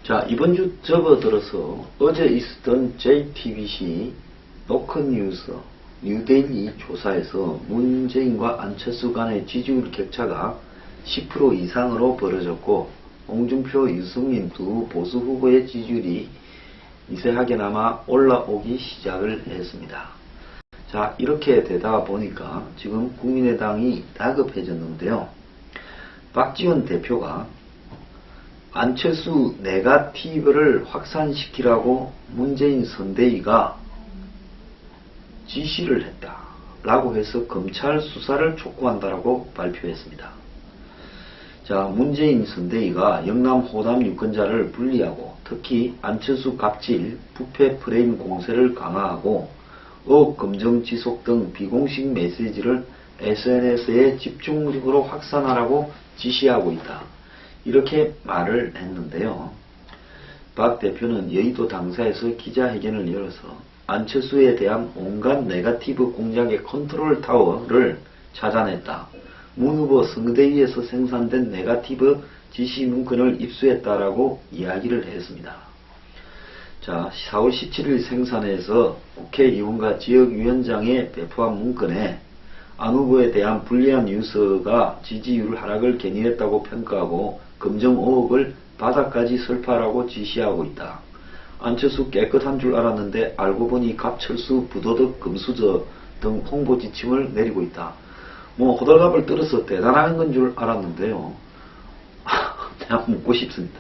자, 이번 주 접어들어서 어제 있었던 JTBC 노컷뉴스 뉴데일리 조사에서 문재인과 안철수 간의 지지율 격차가 10% 이상으로 벌어졌고, 홍준표, 유승민 두 보수 후보의 지지율이 미세하게나마 올라오기 시작을 했습니다. 자, 이렇게 되다 보니까 지금 국민의당이 다급해졌는데요. 박지원 대표가 안철수 네거티브를 확산시키라고 문재인 선대위가 지시를 했다라고 해서 검찰 수사를 촉구한다라고 발표했습니다. 자, 문재인 선대위가 영남 호남 유권자를 분리하고 특히 안철수 갑질, 부패 프레임 공세를 강화하고 의혹 검증 지속 등 비공식 메시지를 SNS에 집중적으로 확산하라고 지시하고 있다. 이렇게 말을 했는데요. 박 대표는 여의도 당사에서 기자회견을 열어서 안철수에 대한 온갖 네거티브 공작의 컨트롤 타워를 찾아냈다. 문 후보 선대위에서 생산된 네거티브 지시 문건을 입수했다라고 이야기를 했습니다. 자, 4월 17일 생산해서 국회의원과 지역위원장에 배포한 문건에 안 후보에 대한 불리한 뉴스가 지지율 하락을 견인했다고 평가하고 검증 의혹을 바닥까지 설파하라고 지시하고 있다. 안철수 깨끗한 줄 알았는데 알고 보니 갑철수, 부도덕, 금수저 등 홍보 지침을 내리고 있다. 뭐 호들갑을 떨어서 대단한 건 줄 알았는데요. 그냥 묻고 싶습니다.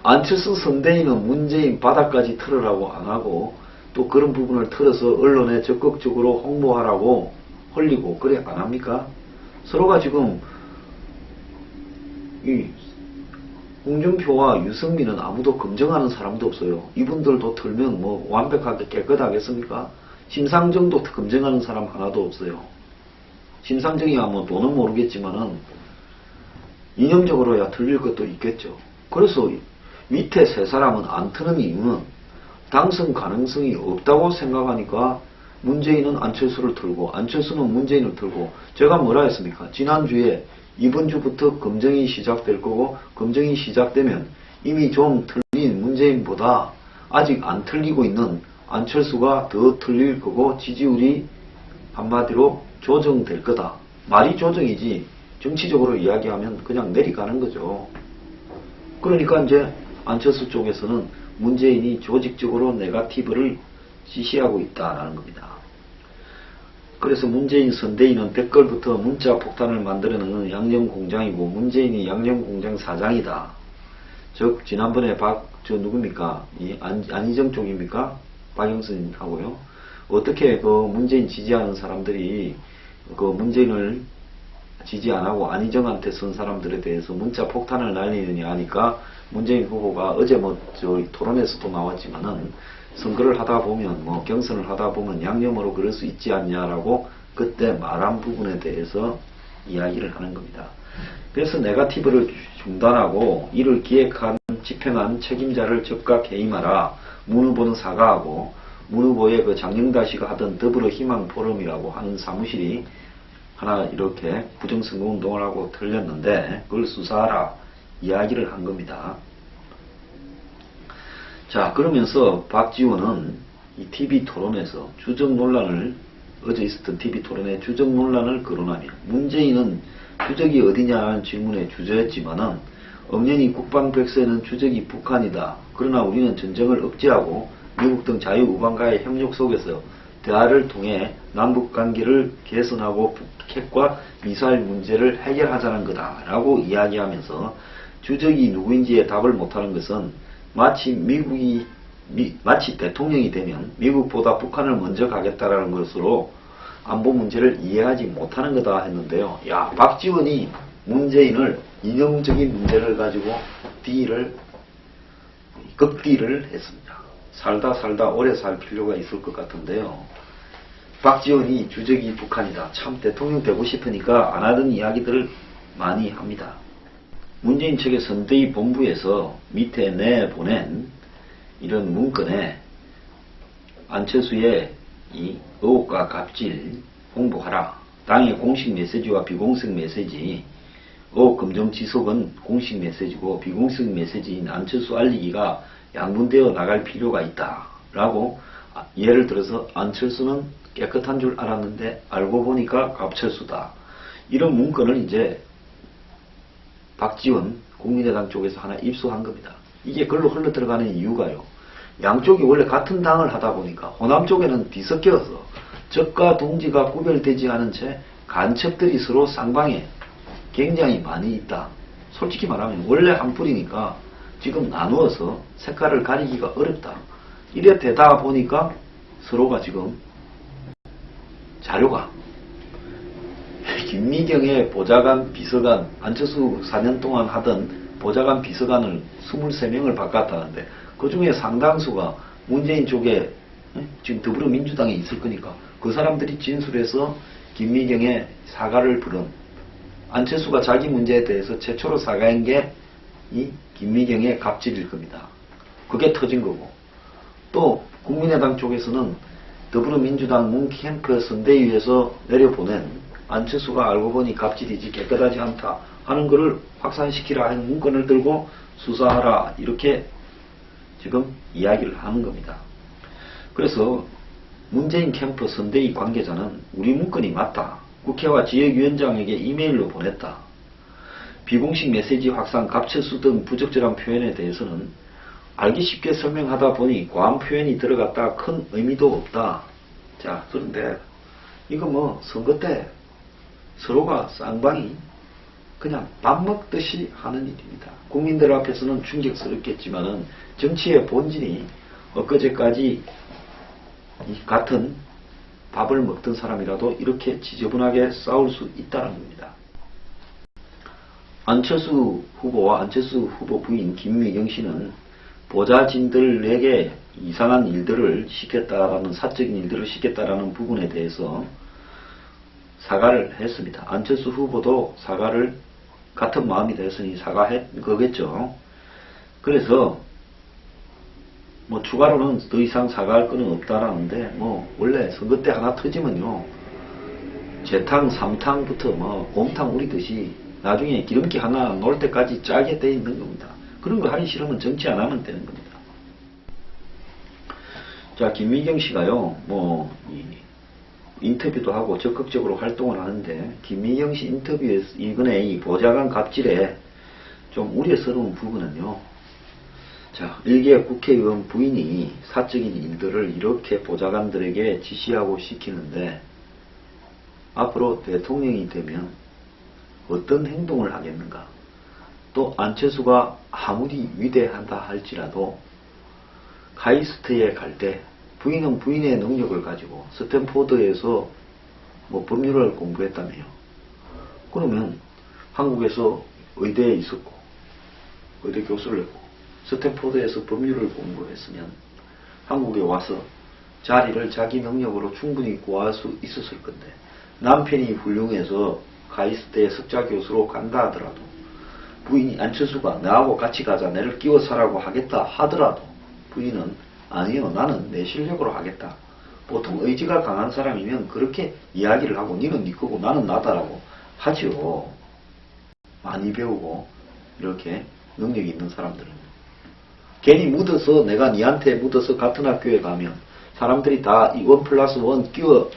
안철수 선대위는 문재인 바닥까지 틀으라고 안 하고 또 그런 부분을 틀어서 언론에 적극적으로 홍보하라고 흘리고 그래 안 합니까? 서로가 지금 이 홍준표와 유승민은 아무도 검증하는 사람도 없어요. 이분들도 틀면 뭐 완벽하게 깨끗하겠습니까? 심상정도 검증하는 사람 하나도 없어요. 심상정이야 뭐 돈은 모르겠지만은 이념적으로야 틀릴 것도 있겠죠. 그래서 밑에 세 사람은 안 트는 이유는 당선 가능성이 없다고 생각하니까 문재인은 안철수를 틀고 안철수는 문재인을 틀고, 제가 뭐라 했습니까? 지난주에 이번 주부터 검증이 시작될 거고 검증이 시작되면 이미 좀 틀린 문재인보다 아직 안 틀리고 있는 안철수가 더 틀릴 거고 지지율이 한마디로 조정될 거다. 말이 조정이지 정치적으로 이야기하면 그냥 내려가는 거죠. 그러니까 이제 안철수 쪽에서는 문재인이 조직적으로 네거티브를 지시하고 있다라는 겁니다. 그래서 문재인 선대위는 댓글부터 문자 폭탄을 만들어내는 양념공장이고 문재인이 양념공장 사장이다. 즉 지난번에 누굽니까? 안희정 쪽입니까? 박영선하고요. 어떻게 그 문재인 지지하는 사람들이 그 문재인을 지지 안 하고 안희정한테 쓴 사람들에 대해서 문자 폭탄을 날리느냐 하니까 문재인 후보가 어제 토론에서도 나왔지만은 선거를 하다 보면 경선을 하다 보면 양념으로 그럴 수 있지 않냐라고 그때 말한 부분에 대해서 이야기를 하는 겁니다. 그래서 네거티브를 중단하고 이를 기획한 집행한 책임자를 즉각 해임하라. 문 후보는 사과하고 문 후보의 그 장영다 씨가 하던 더불어희망 포럼이라고 하는 사무실이 하나 이렇게 부정선거운동을 하고 틀렸는데 그걸 수사하라 이야기를 한 겁니다. 자, 그러면서 박지원은 이 TV 토론에서 어제 있었던 TV 토론에 주적 논란을 거론하며 문재인은 주적이 어디냐는 질문에 주저했지만은 엄연히 국방백서에는 주적이 북한이다. 그러나 우리는 전쟁을 억제하고 미국 등 자유우방과의 협력 속에서 대화를 통해 남북관계를 개선하고 북핵과 미사일 문제를 해결하자는 거다라고 이야기하면서 주적이 누구인지에 답을 못하는 것은 마치 대통령이 되면 미국보다 북한을 먼저 가겠다라는 것으로 안보 문제를 이해하지 못하는 거다 했는데요. 야, 박지원이 문재인을 이념적인 문제를 가지고 극딜을 했습니다. 살다 오래 살 필요가 있을 것 같은데요. 박지원이 주적이 북한이다. 참 대통령 되고 싶으니까 안 하던 이야기들을 많이 합니다. 문재인 측의 선대위 본부에서 밑에 내보낸 이런 문건에 안철수의 이 의혹과 갑질 홍보하라. 당의 공식 메시지와 비공식 메시지 금정지속은 공식 메시지고 비공식 메시지인 안철수 알리기가 양분되어 나갈 필요가 있다 라고, 예를 들어서 안철수는 깨끗한 줄 알았는데 알고 보니까 갑철수다, 이런 문건을 이제 박지원 국민의당 쪽에서 하나 입수한 겁니다. 이게 글로 흘러 들어가는 이유가요, 양쪽이 원래 같은 당을 하다 보니까 호남 쪽에는 뒤섞여서 적과 동지가 구별되지 않은 채 간첩들이 서로 쌍방에 굉장히 많이 있다. 솔직히 말하면 원래 한 뿌리니까 지금 나누어서 색깔을 가리기가 어렵다. 이래 되다 보니까 서로가 지금 자료가 김미경의 보좌관 비서관, 안철수 4년 동안 하던 보좌관 비서관을 23명을 바꿨다는데 그 중에 상당수가 문재인 쪽에 지금 더불어민주당에 있을 거니까 그 사람들이 진술해서 김미경의 사과를 부른, 안철수가 자기 문제에 대해서 최초로 사과한 게 이 김미경의 갑질일 겁니다. 그게 터진 거고, 또 국민의당 쪽에서는 더불어민주당 문캠프 선대위에서 내려보낸 안철수가 알고 보니 갑질이지 깨끗하지 않다 하는 것을 확산시키라 하는 문건을 들고 수사하라, 이렇게 지금 이야기를 하는 겁니다. 그래서 문재인 캠프 선대위 관계자는 우리 문건이 맞다, 국회와 지역위원장에게 이메일로 보냈다, 비공식 메시지 확산, 갑철수 등 부적절한 표현에 대해서는 알기 쉽게 설명하다 보니 과한 표현이 들어갔다 큰 의미도 없다. 자, 그런데 이거 뭐 선거 때 서로가 쌍방이 그냥 밥 먹듯이 하는 일입니다. 국민들 앞에서는 충격스럽겠지만은 정치의 본질이 엊그제까지 같은 밥을 먹던 사람이라도 이렇게 지저분하게 싸울 수 있다는 겁니다. 안철수 후보와 안철수 후보 부인 김미경 씨는 보좌진들에게 이상한 일들을 시켰다라는, 사적인 일들을 시켰다라는 부분에 대해서 사과를 했습니다. 안철수 후보도 사과를, 같은 마음이 됐으니 사과한 거겠죠. 그래서 뭐 추가로는 더 이상 사과할 거는 없다라는데, 뭐 원래 선거 때 하나 터지면요 재탕, 삼탕부터 뭐 곰탕 우리듯이 나중에 기름기 하나 놓을 때까지 짜게 돼 있는 겁니다. 그런 거 하기 싫으면 정치 안 하면 되는 겁니다. 자, 김미경 씨가요, 뭐 인터뷰도 하고 적극적으로 활동을 하는데, 김미경 씨 인터뷰에서 이번에 이 보좌관 갑질에 좀 우려스러운 부분은요, 자, 일개 국회의원 부인이 사적인 일들을 이렇게 보좌관들에게 지시하고 시키는데 앞으로 대통령이 되면 어떤 행동을 하겠는가? 또 안철수가 아무리 위대하다 할지라도 카이스트에 갈 때 부인은 부인의 능력을 가지고 스탠포드에서 뭐 법률을 공부했다며요. 그러면 한국에서 의대에 있었고 의대 교수를 했고 스탠포드에서 법률을 공부했으면 한국에 와서 자리를 자기 능력으로 충분히 구할 수 있었을 건데, 남편이 훌륭해서 카이스트에 석좌 교수로 간다 하더라도 부인이 안철수가 나하고 같이 가자, 내를 끼워 사라고 하겠다 하더라도 부인은 아니요, 나는 내 실력으로 하겠다. 보통 의지가 강한 사람이면 그렇게 이야기를 하고 니는 니 거고 나는 나다라고 하죠. 많이 배우고 이렇게 능력이 있는 사람들은. 괜히 묻어서, 내가 니한테 묻어서 같은 학교에 가면 사람들이 다 이 1+1 끼워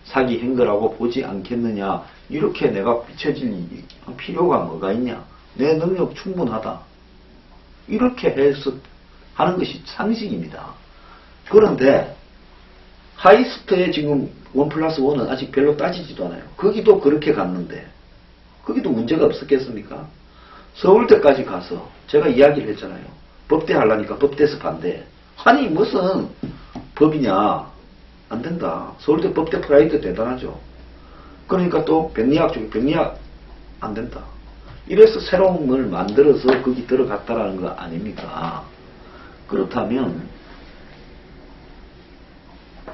사기한 거라고 보지 않겠느냐, 이렇게 내가 비춰질 필요가 뭐가 있냐, 내 능력 충분하다, 이렇게 해서 하는 것이 상식입니다. 그런데 하이스트에 지금 1+1은 아직 별로 따지지도 않아요. 거기도 그렇게 갔는데 거기도 문제가 없었겠습니까? 서울대까지 가서 제가 이야기를 했잖아요. 법대 하려니까 법대에서 반대. 아니 무슨 법이냐, 안 된다. 서울대 법대 프라이드 대단하죠. 그러니까 또 백리학 쪽에 백리학 안 된다. 이래서 새로운 걸 만들어서 거기 들어갔다라는 거 아닙니까? 그렇다면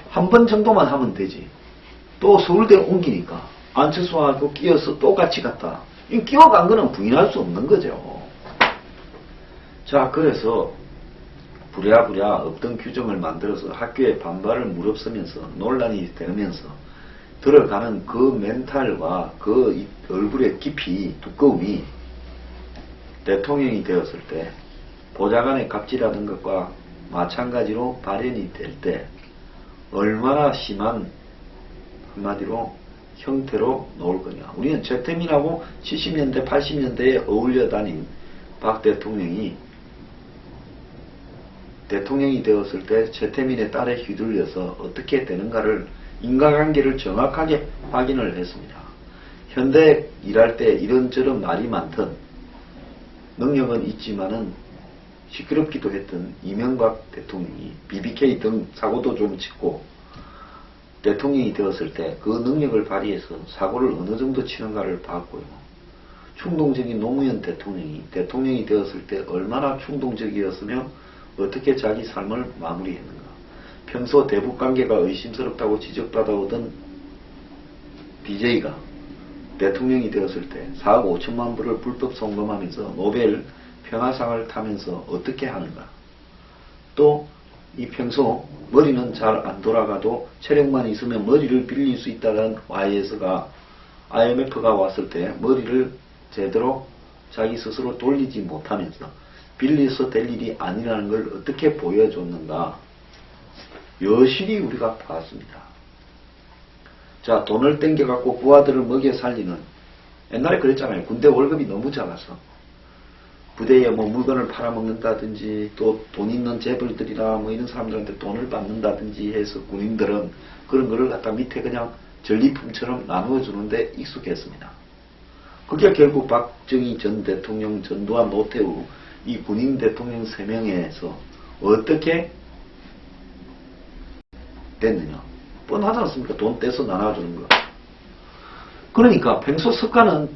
한 번 정도만 하면 되지. 또 서울대 옮기니까 안철수하고 끼어서 또 같이 갔다. 이 끼어간 거는 부인할 수 없는 거죠. 자, 그래서 부랴부랴 없던 규정을 만들어서 학교에 반발을 무릅쓰면서 논란이 되면서 들어가는 그 멘탈과 그 얼굴의 깊이, 두꺼움이 대통령이 되었을 때 보좌관의 갑질하는 것과 마찬가지로 발현이 될 때 얼마나 심한 한마디로 형태로 나올 거냐. 우리는 최태민하고 70년대, 80년대에 어울려 다닌 박 대통령이 대통령이 되었을 때 최태민의 딸에 휘둘려서 어떻게 되는가를 인과관계를 정확하게 확인을 했습니다. 현대 일할 때 이런저런 말이 많던 능력은 있지만은 시끄럽기도 했던 이명박 대통령이 BBK 등 사고도 좀 치고 대통령이 되었을 때 그 능력을 발휘해서 사고를 어느 정도 치는가를 봤고요. 충동적인 노무현 대통령이 되었을 때 얼마나 충동적이었으며 어떻게 자기 삶을 마무리했는가. 평소 대북관계가 의심스럽다고 지적받아오던 BJ가 대통령이 되었을 때 4억 5천만 불을 불법 송금하면서 노벨 평화상을 타면서 어떻게 하는가. 또 이 평소 머리는 잘 안 돌아가도 체력만 있으면 머리를 빌릴 수 있다는 YS가 IMF가 왔을 때 머리를 제대로 자기 스스로 돌리지 못하면서 빌려서 될 일이 아니라는 걸 어떻게 보여줬는가. 여실히 우리가 봤습니다. 자, 돈을 땡겨갖고 부하들을 먹여 살리는, 옛날에 그랬잖아요. 군대 월급이 너무 작아서 부대에 뭐 물건을 팔아먹는다든지 또 돈 있는 재벌들이나 뭐 이런 사람들한테 돈을 받는다든지 해서 군인들은 그런 거를 갖다 밑에 그냥 전리품처럼 나누어주는데 익숙했습니다. 그게 결국 박정희 전 대통령, 전두환, 노태우 이 군인 대통령 3명에서 어떻게 됐느냐. 뻔하지 않습니까? 돈 떼서 나눠주는 거. 그러니까 평소 습관은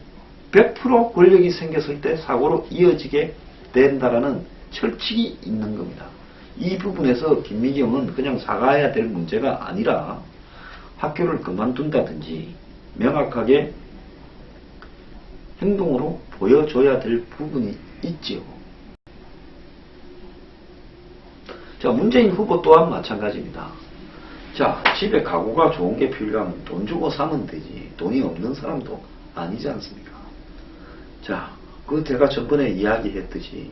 100% 권력이 생겼을 때 사고로 이어지게 된다라는 철칙이 있는 겁니다. 이 부분에서 김미경은 그냥 사과해야 될 문제가 아니라 학교를 그만둔다든지 명확하게 행동으로 보여줘야 될 부분이 있지요. 자, 문재인 후보 또한 마찬가지입니다. 자, 집에 가구가 좋은 게 필요하면 돈 주고 사면 되지. 돈이 없는 사람도 아니지 않습니까? 자, 그 제가 전번에 이야기했듯이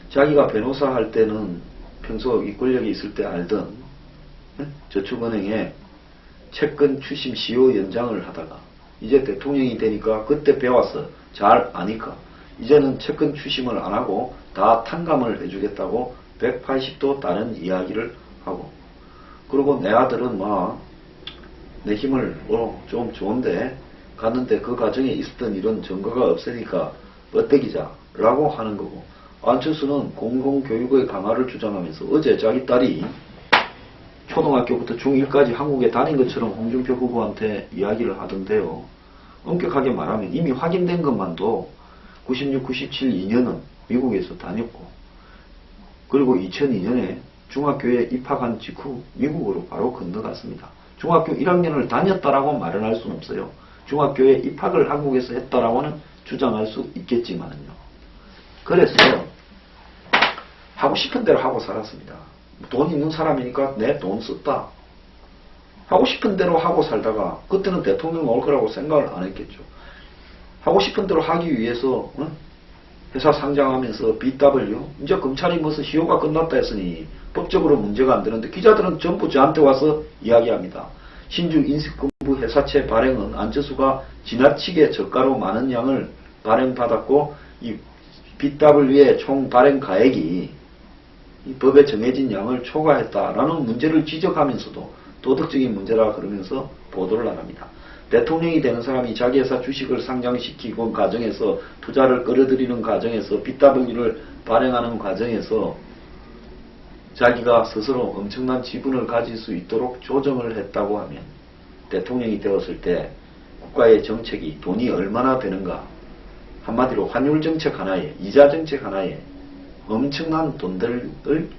자기가 변호사 할 때는 평소 이 권력이 있을 때 알던 저축은행에 채권 추심 시효 연장을 하다가 이제 대통령이 되니까 그때 배워서 잘 아니까 이제는 채권 추심을 안 하고 다 탕감을 해주겠다고 180도 다른 이야기를 하고, 그리고 내 아들은 막 내 힘을 좀 좋은데 갔는데 그 과정에 있었던 이런 증거가 없으니까 뻗대기자 라고 하는 거고, 안철수는 공공교육의 강화를 주장하면서 어제 자기 딸이 초등학교부터 중1까지 한국에 다닌 것처럼 홍준표 후보한테 이야기를 하던데요. 엄격하게 말하면 이미 확인된 것만도 96, 97, 2년은 미국에서 다녔고, 그리고 2002년에 중학교에 입학한 직후 미국으로 바로 건너갔습니다. 중학교 1학년을 다녔다라고 말은 할 수는 없어요. 중학교에 입학을 한국에서 했다라고는 주장할 수 있겠지만요. 그래서 하고 싶은 대로 하고 살았습니다. 돈 있는 사람이니까 내 돈 썼다. 하고 싶은 대로 하고 살다가 그때는 대통령 올 거라고 생각을 안 했겠죠. 하고 싶은 대로 하기 위해서 회사 상장하면서 BW 이제 검찰이 무슨 시효가 끝났다 했으니 법적으로 문제가 안 되는데 기자들은 전부 저한테 와서 이야기합니다. 신주 인식근무 회사채 발행은 안철수가 지나치게 저가로 많은 양을 발행받았고 이 BW의 총 발행 가액이 이 법에 정해진 양을 초과했다라는 문제를 지적하면서도 도덕적인 문제라 그러면서 보도를 안 합니다. 대통령이 되는 사람이 자기 회사 주식을 상장시키고 과정에서 투자를 끌어들이는 과정에서 BW를 발행하는 과정에서 자기가 스스로 엄청난 지분을 가질 수 있도록 조정을 했다고 하면 대통령이 되었을 때 국가의 정책이 돈이 얼마나 되는가, 한마디로 환율 정책 하나에 이자 정책 하나에 엄청난 돈들을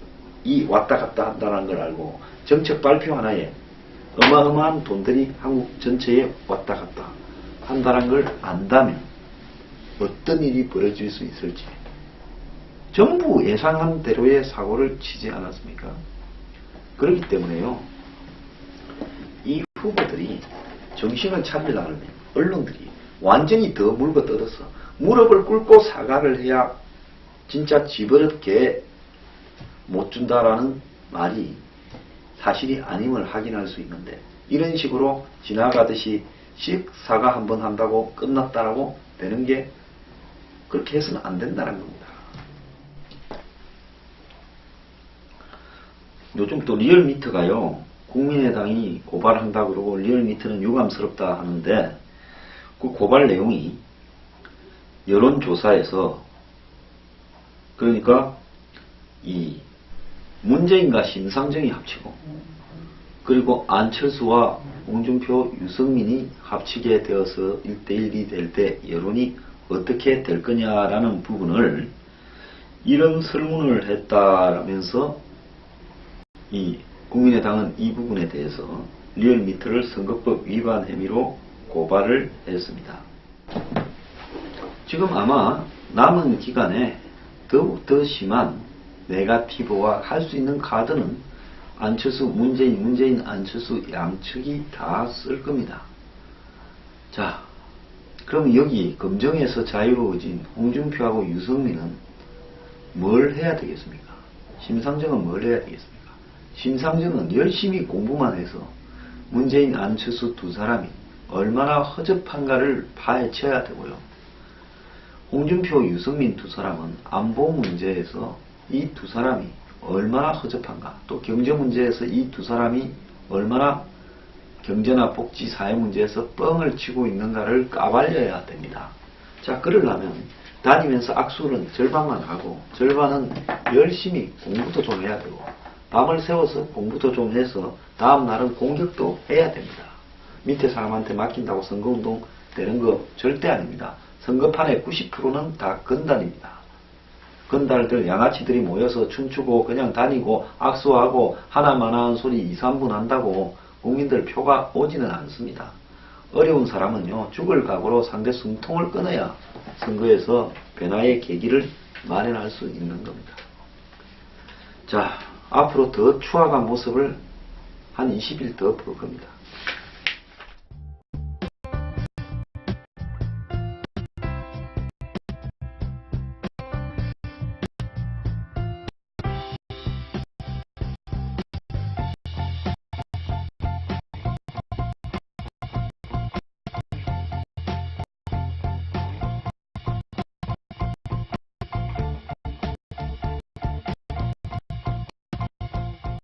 이 왔다 갔다 한다는 걸 알고 정책 발표 하나에 어마어마한 돈들이 한국 전체에 왔다 갔다 한다는 걸 안다면 어떤 일이 벌어질 수 있을지 전부 예상한 대로의 사고를 치지 않았습니까? 그렇기 때문에요. 이 후보들이 정신을 차리려면 언론들이 완전히 더 물고 뜯어서 무릎을 꿇고 사과를 해야 진짜 집어럽게 못 준다라는 말이 사실이 아님을 확인할 수 있는데, 이런 식으로 지나가듯이 씩 사과 한번 한다고 끝났다라고 되는 게, 그렇게 해서는 안 된다는 겁니다. 요즘 또 리얼미터가요, 국민의당이 고발한다 그러고 리얼미터는 유감스럽다 하는데, 그 고발 내용이 여론조사에서, 그러니까 이 문재인과 심상정이 합치고, 그리고 안철수와 홍준표, 유승민이 합치게 되어서 1대1이 될 때 여론이 어떻게 될 거냐라는 부분을 이런 설문을 했다라면서 이 국민의당은 이 부분에 대해서 리얼미터를 선거법 위반 혐의로 고발을 했습니다. 지금 아마 남은 기간에 더욱 더 심한 네거티브화 할 수 있는 카드는 안철수, 문재인, 안철수 양측이 다 쓸 겁니다. 자, 그럼 여기 검정에서 자유로워진 홍준표하고 유승민은 뭘 해야 되겠습니까? 심상정은 뭘 해야 되겠습니까? 심상정은 열심히 공부만 해서 문재인, 안철수 두 사람이 얼마나 허접한가를 파헤쳐야 되고요. 홍준표, 유승민 두 사람은 안보 문제에서 이 두 사람이 얼마나 허접한가, 또 경제 문제에서 이 두 사람이 얼마나 경제나 복지, 사회 문제에서 뻥을 치고 있는가를 까발려야 됩니다. 자, 그러려면 다니면서 악수는 절반만 하고 절반은 열심히 공부도 좀 해야 되고, 밤을 새워서 공부도 좀 해서 다음 날은 공격도 해야 됩니다. 밑에 사람한테 맡긴다고 선거운동 되는 거 절대 아닙니다. 선거판의 90%는 다 건달입니다. 건달들, 양아치들이 모여서 춤추고 그냥 다니고 악수하고 하나만한 소리 2, 3분 한다고 국민들 표가 오지는 않습니다. 어려운 사람은요, 죽을 각오로 상대 숨통을 끊어야 선거에서 변화의 계기를 마련할 수 있는 겁니다. 자, 앞으로 더 추악한 모습을 한 20일 더 볼 겁니다.